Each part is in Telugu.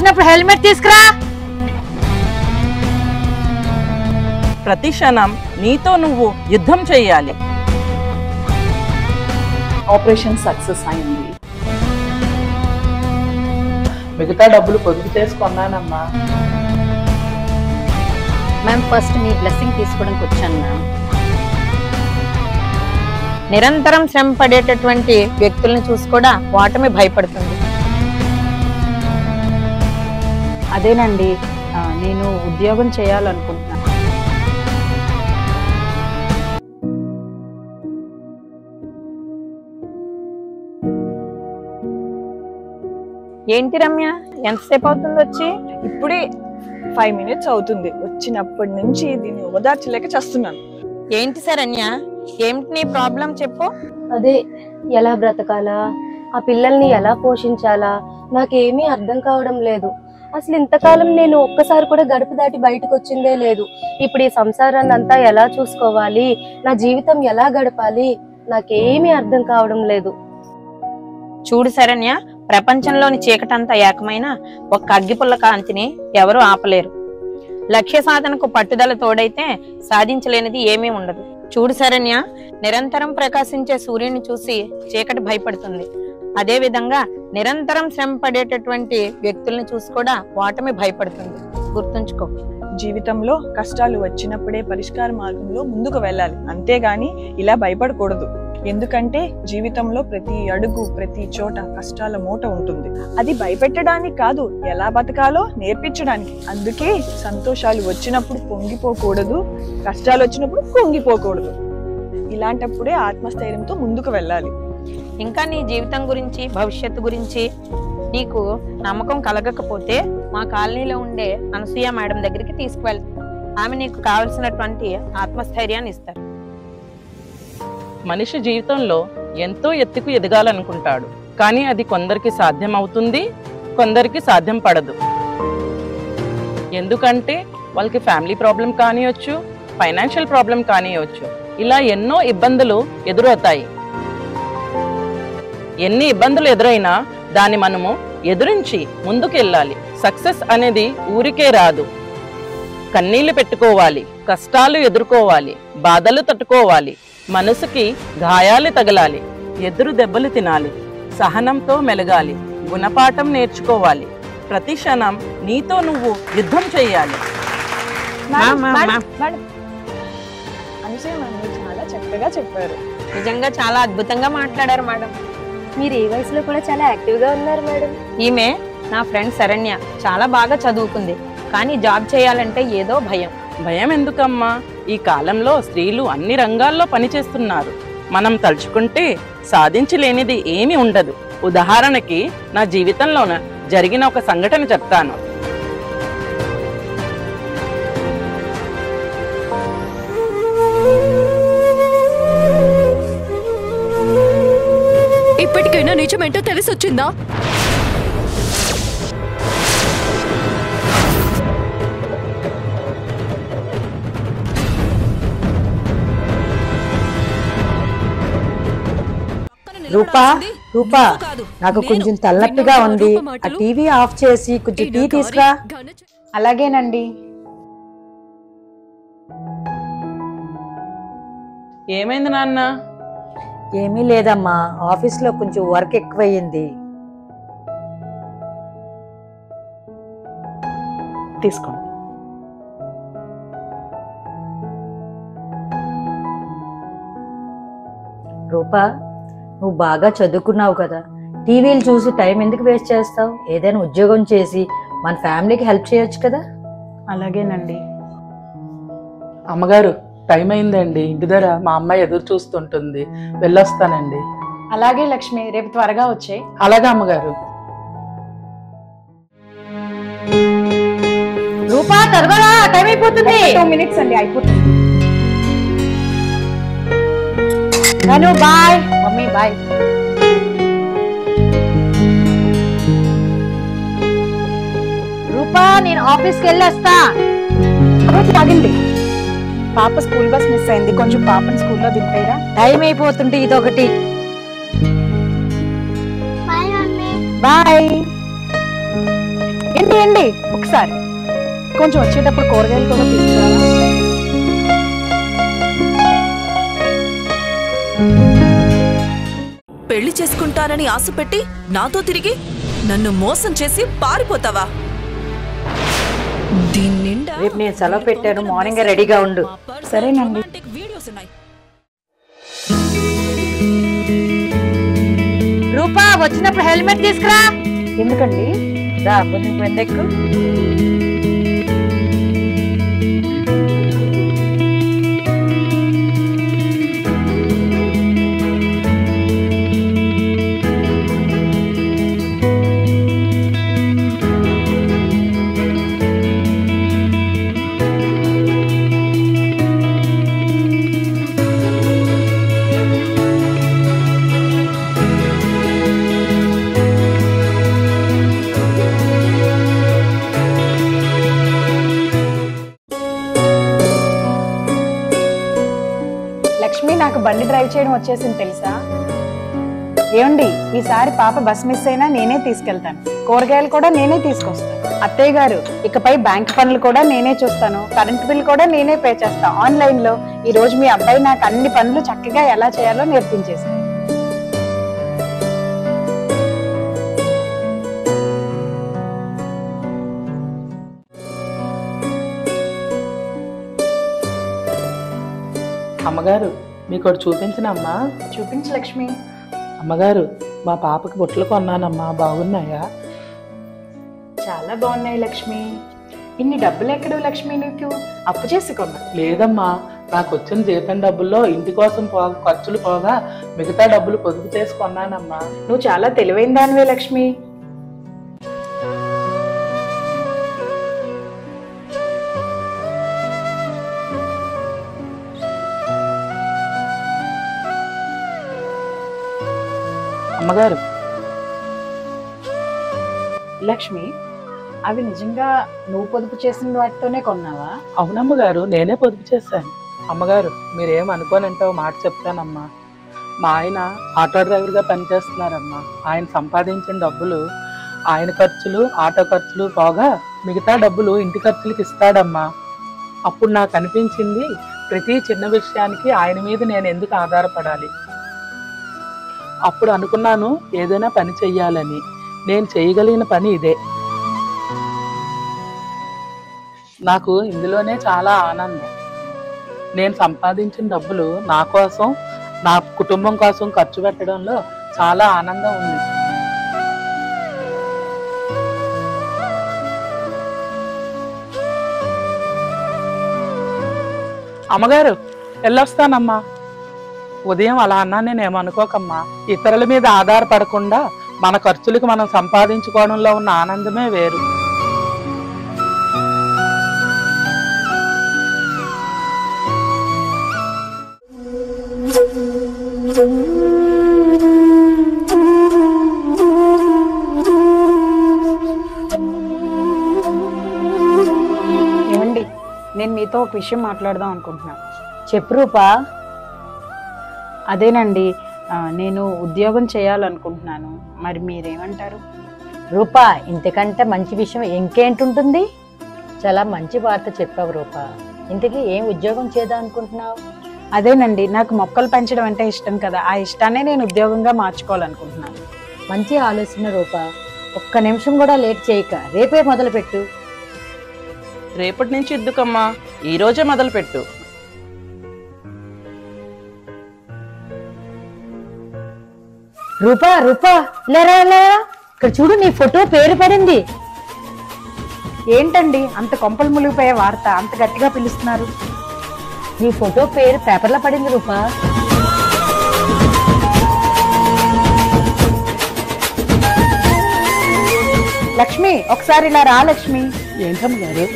వచ్చినప్పుడు హెల్మెట్ తీసుకురా. ప్రతి క్షణం నీతో నువ్వు యుద్ధం చేయాలి. ఆపరేషన్ సక్సెస్ అయింది. మిగతా డబ్బులు పొదుపు చేసుకున్నానమ్మా. మ్యామ్ ఫస్ట్ మీ బ్లెస్సింగ్ తీసుకోవడానికి వచ్చాను మ్యామ్. నిరంతరం శ్రమ పడేటటువంటి వ్యక్తుల్ని చూసి కూడా ఓటమి భయపడుతుంది. అదేనండి, నేను ఉద్యోగం చేయాలనుకుంటున్నాను. ఏంటి రమ్య, ఎంతసేపు అవుతుంది వచ్చి? ఇప్పుడే 5 minutes అవుతుంది. వచ్చినప్పటి నుంచి దీన్ని ఓదార్చలేక చేస్తున్నాను. ఏంటి శరణ్య, ఏమిటి నీ ప్రాబ్లం చెప్పు. అదే ఎలా బ్రతకాలా, ఆ పిల్లల్ని ఎలా పోషించాలా నాకేమీ అర్థం కావడం లేదు. అసలు ఇంతకాలం నేను ఒక్కసారి కూడా గడప దాటి బయటకు వచ్చిందే లేదు. ఇప్పుడు ఈ సంసారాన్ని అంతా ఎలా చూసుకోవాలి, నా జీవితం ఎలా గడపాలి నాకేమీ అర్థం కావడం లేదు. చూడు శరణ్య, ప్రపంచంలోని చీకటంతా ఏకమైన ఒక్క అగ్గిపుల్ల కాంతిని ఎవరు ఆపలేరు. లక్ష్య సాధనకు పట్టుదల తోడైతే సాధించలేనిది ఏమీ ఉండదు. చూడు శరణ్య, నిరంతరం ప్రకాశించే సూర్యుని చూసి చీకటి భయపడుతుంది. అదే విధంగా నిరంతరం శ్రమ పడేటటువంటి వ్యక్తుల్ని చూసి కూడా ఓటమి భయపడుతుంది. గుర్తుంచుకో. జీవితంలో కష్టాలు వచ్చినప్పుడే పరిష్కార మార్గంలో ముందుకు వెళ్ళాలి, అంతేగాని ఇలా భయపడకూడదు. ఎందుకంటే జీవితంలో ప్రతి అడుగు ప్రతి చోట కష్టాల మూట ఉంటుంది. అది భయపెట్టడానికి కాదు, ఎలా బతకాలో నేర్పించడానికి. అందుకే సంతోషాలు వచ్చినప్పుడు పొంగిపోకూడదు, కష్టాలు వచ్చినప్పుడు పొంగిపోకూడదు. ఇలాంటప్పుడే ఆత్మస్థైర్యంతో ముందుకు వెళ్ళాలి. ఇంకా నీ జీవితం గురించి, భవిష్యత్తు గురించి నీకు నమ్మకం కలగకపోతే మా కాలనీలో ఉండే అనసూయ మేడం దగ్గరికి తీసుకువెళ్తాం. ఆమె నీకు కావలసినటువంటి ఆత్మస్థైర్యాన్ని ఇస్తారు. మనిషి జీవితంలో ఎంతో ఎత్తుకు ఎదగాలనుకుంటాడు, కానీ అది కొందరికి సాధ్యం అవుతుంది, కొందరికి సాధ్యం పడదు. ఎందుకంటే వాళ్ళకి ఫ్యామిలీ ప్రాబ్లం కానియొచ్చు, ఫైనాన్షియల్ ప్రాబ్లం కానియొచ్చు. ఇలా ఎన్నో ఇబ్బందులు ఎదురవుతాయి. ఎన్ని ఇబ్బందులు ఎదురైనా దాన్ని మనము ఎదురించి ముందుకు వెళ్ళాలి. సక్సెస్ అనేది ఊరికే రాదు. కన్నీళ్లు పెట్టుకోవాలి, కష్టాలు ఎదుర్కోవాలి, బాధలు తట్టుకోవాలి, మనసుకి గాయాలు తగలాలి, ఎదురు దెబ్బలు తినాలి, సహనంతో మెలగాలి, గుణపాఠం నేర్చుకోవాలి. ప్రతి క్షణం నీతో నువ్వు యుద్ధం చేయాలి. అనసూయ మేడం చాలా చక్కగా చెప్పారు. నిజంగా చాలా అద్భుతంగా మాట్లాడారు మేడం. మీరు ఈ వయసులో కూడా చాలా యాక్టివ్ గా ఉన్నారు మేడం. ఈమె నా ఫ్రెండ్ శరణ్య చాలా బాగా చదువుకుంది, కానీ జాబ్ చేయాలంటే ఏదో భయం. భయం ఎందుకమ్మా? ఈ కాలంలో స్త్రీలు అన్ని రంగాల్లో పనిచేస్తున్నారు. మనం తలుచుకుంటే సాధించలేనిది ఏమీ ఉండదు. ఉదాహరణకి నా జీవితంలోన జరిగిన ఒక సంఘటన చెప్తాను. ఇప్పటికైనా నిజమేంటో తెలిసొచ్చిందా? రూపా, రూపా, నాకు కొంచెం తలనొప్పిగా ఉంది. ఆ టీవీ ఆఫ్ చేసి కొంచెం టీ తీసుకురా. అలాగేనండి. ఏమైంది నాన్న? ఏమీ లేదమ్మా, ఆఫీస్లో కొంచెం వర్క్ ఎక్కువయ్యింది. తీసుకోండి. రూపా, నువ్వు బాగా చదువుకున్నావు కదా, టీవీలు చూసి టైం ఎందుకు వేస్ట్ చేస్తావు? ఏదైనా ఉద్యోగం చేసి మన ఫ్యామిలీకి హెల్ప్ చేయొచ్చు కదా. అలాగేనండి. అమ్మగారు, టైం అయిందండి, ఇంటి దగ్గర మా అమ్మాయి ఎదురు చూస్తుంటుంది, వెళ్ళొస్తానండి. అలాగే లక్ష్మి, రేపు త్వరగా వచ్చాయి. అలాగే అమ్మగారు. రూపా, త్వరగా టైం అయిపోతుంది. 2 minutes అండి, అయిపోతుంది. నాను బాయ్. Mummy bye. రూపా, నేను ఆఫీస్కి వెళ్ళొస్తా. ఆగండి, పాప స్కూల్ బస్ మిస్ అయింది, కొంచెం పాపని స్కూల్లో దింపేరా? టైం అయిపోతుంటే ఇదొకటి. బాయ్. ఏంటి ఏంటి ఒకసారి కొంచెం వచ్చేటప్పుడు కూరగాయలు కూడా తీసుకురావా? పెళ్లి చేసుకుంటానని ఆశపెట్టి నాతో తిరిగి నన్ను మోసం చేసి పారిపోతావా? రేపు నేను సెలవు పెట్టాను, మార్నింగ్ రెడీగా ఉండు. సరేనండి. రూపా, వచ్చినప్పుడు హెల్మెట్ తీసుకురా. ఎందుకండి? దా కొంచెం వెందెక్కు. లక్ష్మి, నాకు బండి డ్రైవ్ చేయడం వచ్చేసింది తెలుసా? ఏమండి, ఈసారి పాప బస్ మిస్ అయినా నేనే తీసుకెళ్తాను, కూరగాయలు కూడా నేనే తీసుకొస్తాను. అత్తయ్య గారు, ఇకపై బ్యాంక్ పనులు కూడా నేనే చూస్తాను, కరెంట్ బిల్ కూడా నేనే పే చేస్తాను ఆన్లైన్ లో. ఈ రోజు మీ అబ్బాయి నాకు అన్ని పనులు చక్కగా ఎలా చేయాలో నేర్పించేసాను. అమ్మగారు, మీకు ఒకటి చూపించనమ్మా? చూపించు లక్ష్మి. అమ్మగారు, మా పాపకి బుట్టలు కొన్నానమ్మా, బాగున్నాయా? చాలా బాగున్నాయి లక్ష్మి. ఇన్ని డబ్బులు ఎక్కడు లక్ష్మి? నీకు అప్పు చేసి కొన్నా? లేదమ్మా, నాకు వచ్చిన జీతం డబ్బుల్లో ఇంటి కోసం ఖర్చులు పోగా మిగతా డబ్బులు పొదుపు చేసి కొన్నానమ్మా. నువ్వు చాలా తెలివైన దానివే లక్ష్మి. అమ్మగారు, లక్ష్మి, అవి నిజంగా నువ్వు పొదుపు చేసిన వాటితోనే కొన్నావా? అవునమ్మగారు, నేనే పొదుపు చేశాను. అమ్మగారు, మీరేం అనుకోనంటే ఓ మాట చెప్తానమ్మా. మా ఆయన ఆటో డ్రైవర్గా పనిచేస్తున్నారమ్మా. ఆయన సంపాదించిన డబ్బులు ఆయన ఖర్చులు, ఆటో ఖర్చులు పోగా మిగతా డబ్బులు ఇంటి ఖర్చులకి ఇస్తాడమ్మా. అప్పుడు నాకు అనిపించింది, ప్రతి చిన్న విషయానికి ఆయన మీద నేను ఎందుకు ఆధారపడాలి. అప్పుడు అనుకున్నాను, ఏదైనా పని చెయ్యాలని. నేను చేయగలిగిన పని ఇదే. నాకు ఇందులోనే చాలా ఆనందం. నేను సంపాదించిన డబ్బులు నా కోసం, నా కుటుంబం కోసం ఖర్చు పెట్టడంలో చాలా ఆనందం ఉంది. అమ్మగారు, వెళ్ళొస్తానమ్మా. ఉదయం అలా అన్నా నేనేమనుకోకమ్మా. ఇతరుల మీద ఆధారపడకుండా మన ఖర్చులకు మనం సంపాదించుకోవడంలో ఉన్న ఆనందమే వేరు. ఏమండి, నేను మీతో ఒక విషయం మాట్లాడదాం అనుకుంటున్నాను. చెప్పు రూపా. అదేనండి, నేను ఉద్యోగం చేయాలనుకుంటున్నాను. మరి మీరేమంటారు? రూపా, ఇంతకంటే మంచి విషయం ఇంకేంటుంటుంది? చాలా మంచి వార్త చెప్పావు రూపా. ఇంతకీ ఏం ఉద్యోగం చేద్దాం అనుకుంటున్నావు? అదేనండి, నాకు మొక్కలు పెంచడం అంటే ఇష్టం కదా, ఆ ఇష్టాన్ని నేను ఉద్యోగంగా మార్చుకోవాలనుకుంటున్నాను. మంచి ఆలోచన రూపా. ఒక్క నిమిషం కూడా లేట్ చేయక రేపే మొదలు పెట్టు. రేపటి నుంచి ఇద్దుకమ్మా, ఈ రోజే మొదలు పెట్టు. రూపా, రూపా, లేరా లేరా, ఇక్కడ చూడు, నీ ఫోటో పేరు పడింది. ఏంటండి అంత కొంపలు మునిగిపోయే వార్త అంత గట్టిగా పిలుస్తున్నారు? నీ ఫోటో పేరు పేపర్లో పడింది రూపా. లక్ష్మి, ఒకసారి ఇలా రా. లక్ష్మి, ఏంటమ్మగారు?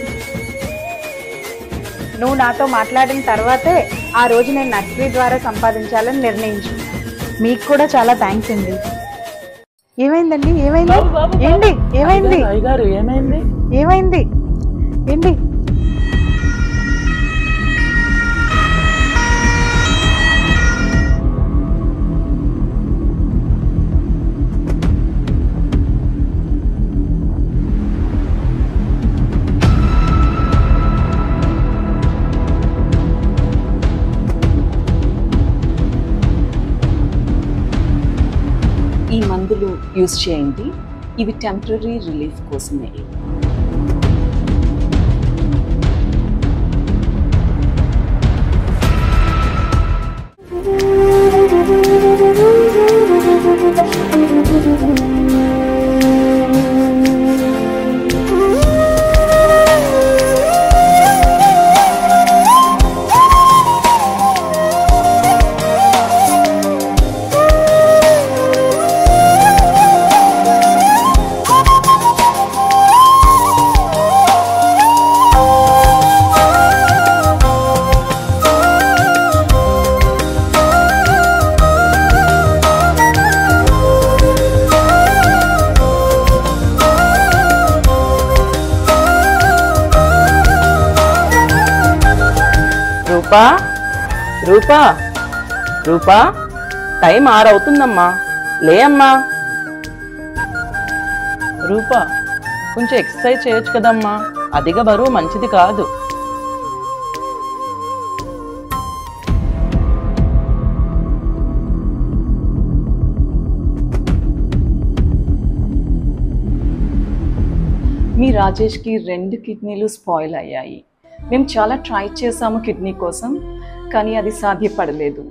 నువ్వు నాతో మాట్లాడిన తర్వాతే ఆ రోజు నేను నర్సరీ ద్వారా సంపాదించాలని నిర్ణయించు. మీకు కూడా చాలా థ్యాంక్స్ అండి. ఏమైందండి? ఏమైంది? ఏంటి ఏమైంది? అయ్యగారు, ఏమైంది? ఏమైంది ఏంటి? మందులు యూజ్ చేయండి. ఇవి టెంపరీ రిలీఫ్ కోసమే. రూపా రూపా రూపా, టైం 6 అవుతుందమ్మా, లే అమ్మా. రూపా, కొంచెం ఎక్సర్సైజ్ చేయొచ్చు కదమ్మా, అధిక బరువు మంచిది కాదు. మీ రాజేష్కి 2 కిడ్నీలు స్పాయిల్ అయ్యాయి. మేము చాలా ట్రై చేసాము కిడ్నీ కోసం, కానీ అది సాధ్యపడలేదు.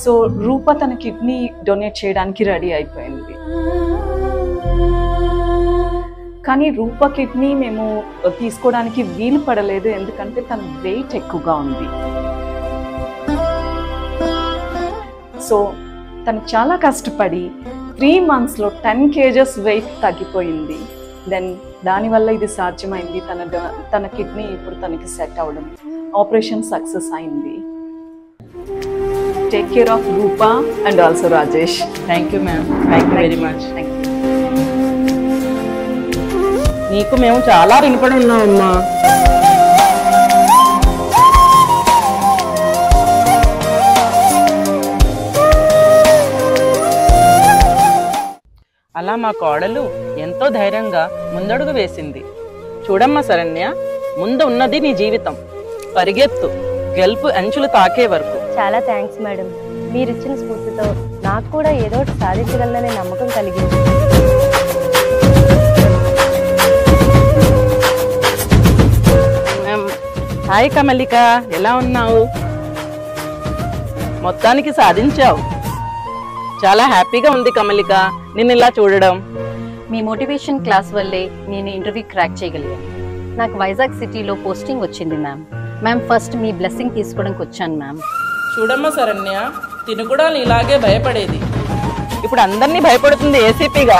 సో రూప తన కిడ్నీ డొనేట్ చేయడానికి రెడీ అయిపోయింది. కానీ రూప కిడ్నీ మేము తీసుకోవడానికి వీలు పడలేదు, ఎందుకంటే తన వెయిట్ ఎక్కువగా ఉంది. సో తను చాలా కష్టపడి 3 monthsలో 10 kgs వెయిట్ తగ్గిపోయింది. దెన్ దానివల్ల ఇది సాధ్యమైంది. తన కిడ్నీ ఇప్పుడు తనకి సెట్ అవ్వడం, ఆపరేషన్ సక్సెస్ అయింది. Take care of Rupa and also Rajesh. Thank you ma'am, thank you very much. నీకు మేము చాలా రుణపడి ఉన్నామమ్మా. అలా మా కోడలు ఎంతో ధైర్యంగా ముందడుగు వేసింది. చూడమ్మా శరణ్య, ముందు ఉన్నది నీ జీవితం. పరిగెత్తు, గెలుపు అంచులు తాకే వరకు. చాలా థ్యాంక్స్ మేడం. మీరిచ్చిన స్ఫూర్తితో నాకు కూడా ఏదో ఒకటి సాధించగలననే నమ్మకం కలిగింది. హాయ్ కమలిక, ఎలా ఉన్నావు? మొత్తానికి సాధించావు. చాలా హ్యాపీగా ఉంది కమలిక నిన్ను ఇలా చూడడం. మీ మోటివేషన్ క్లాస్ వల్లే నేను ఇంటర్వ్యూ క్రాక్ చేయగలిగాను. నాకు వైజాగ్ సిటీలో పోస్టింగ్ వచ్చింది మ్యామ్. ఫస్ట్ మీ బ్లెస్సింగ్ తీసుకోవడానికి వచ్చాను మ్యామ్. చూడమ్మా శరణ్య, తిను కూడా ఇలాగే భయపడేది, ఇప్పుడు అందరినీ భయపడుతుంది ఏసీపీగా.